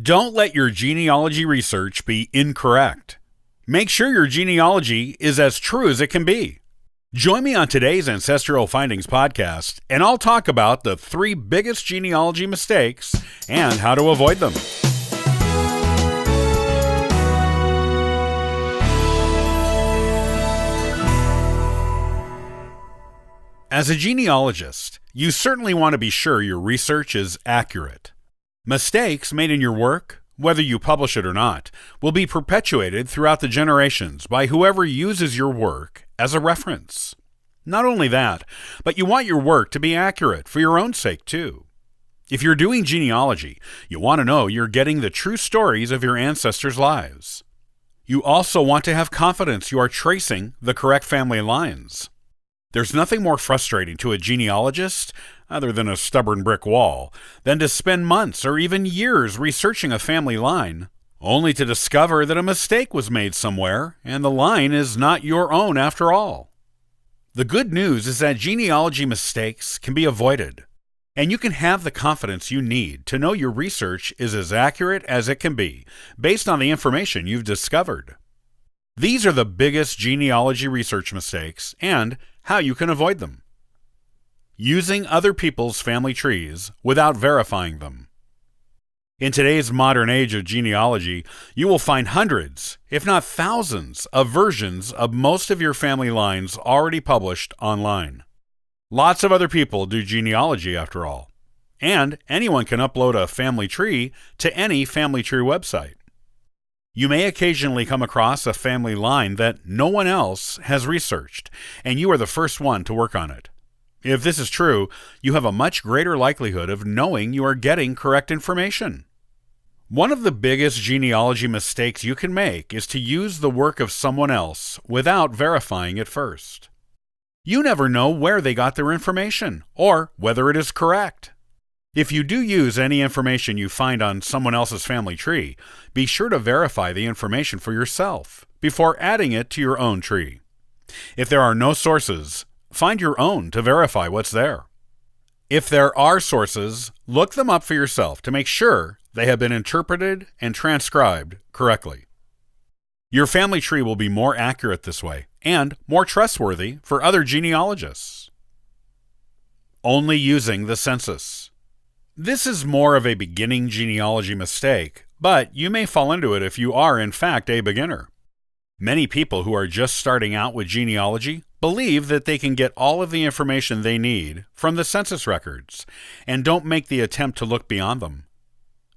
Don't let your genealogy research be incorrect. Make sure your genealogy is as true as it can be. Join me on today's Ancestral Findings podcast, and I'll talk about the 3 biggest genealogy mistakes and how to avoid them. As a genealogist, you certainly want to be sure your research is accurate. Mistakes made in your work, whether you publish it or not, will be perpetuated throughout the generations by whoever uses your work as a reference. Not only that, but you want your work to be accurate for your own sake too. If you're doing genealogy, you want to know you're getting the true stories of your ancestors' lives. You also want to have confidence you are tracing the correct family lines. There's nothing more frustrating to a genealogist, other than a stubborn brick wall, than to spend months or even years researching a family line, only to discover that a mistake was made somewhere and the line is not your own after all. The good news is that genealogy mistakes can be avoided, and you can have the confidence you need to know your research is as accurate as it can be, based on the information you've discovered. These are the biggest genealogy research mistakes and how you can avoid them. Using other people's family trees without verifying them. In today's modern age of genealogy, you will find hundreds, if not thousands, of versions of most of your family lines already published online. Lots of other people do genealogy after all, and anyone can upload a family tree to any family tree website. You may occasionally come across a family line that no one else has researched, and you are the first one to work on it. If this is true, you have a much greater likelihood of knowing you are getting correct information. One of the biggest genealogy mistakes you can make is to use the work of someone else without verifying it first. You never know where they got their information or whether it is correct. If you do use any information you find on someone else's family tree, be sure to verify the information for yourself before adding it to your own tree. If there are no sources, find your own to verify what's there. If there are sources, look them up for yourself to make sure they have been interpreted and transcribed correctly. Your family tree will be more accurate this way and more trustworthy for other genealogists. Only using the census. This is more of a beginning genealogy mistake, but you may fall into it if you are in fact a beginner. Many people who are just starting out with genealogy believe that they can get all of the information they need from the census records and don't make the attempt to look beyond them.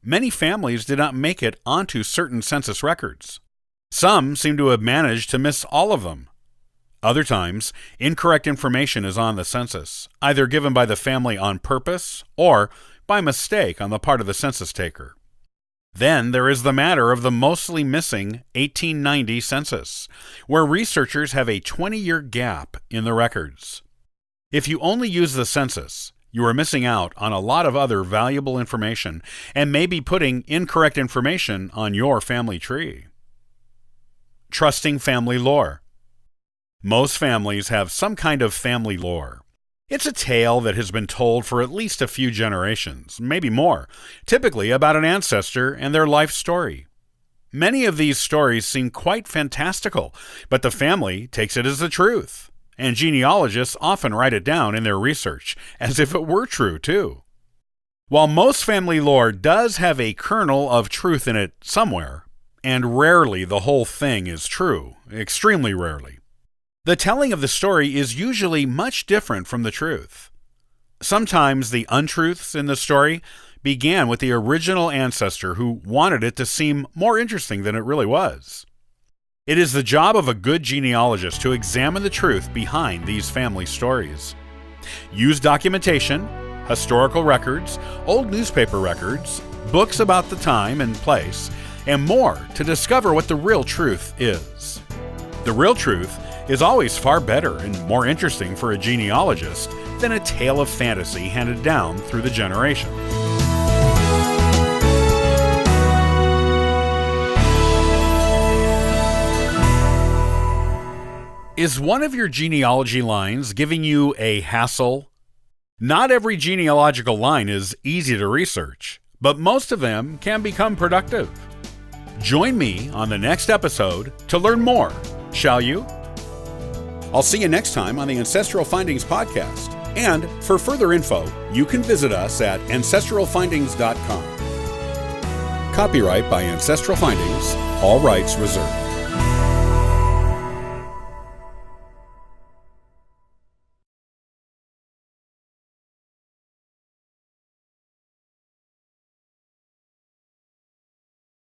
Many families did not make it onto certain census records. Some seem to have managed to miss all of them. Other times, incorrect information is on the census, either given by the family on purpose or by mistake on the part of the census taker. Then there is the matter of the mostly missing 1890 census, where researchers have a 20-year gap in the records. If you only use the census, you are missing out on a lot of other valuable information and may be putting incorrect information on your family tree. Trusting family lore. Most families have some kind of family lore. It's a tale that has been told for at least a few generations, maybe more, typically about an ancestor and their life story. Many of these stories seem quite fantastical, but the family takes it as the truth, and genealogists often write it down in their research, as if it were true too. While most family lore does have a kernel of truth in it somewhere, and rarely the whole thing is true, extremely rarely, the telling of the story is usually much different from the truth. Sometimes the untruths in the story began with the original ancestor who wanted it to seem more interesting than it really was. It is the job of a good genealogist to examine the truth behind these family stories. Use documentation, historical records, old newspaper records, books about the time and place, and more to discover what the real truth is. The real truth is always far better and more interesting for a genealogist than a tale of fantasy handed down through the generations. Is one of your genealogy lines giving you a hassle? Not every genealogical line is easy to research, but most of them can become productive. Join me on the next episode to learn more, shall you? I'll see you next time on the Ancestral Findings podcast. And for further info, you can visit us at ancestralfindings.com. Copyright by Ancestral Findings, all rights reserved.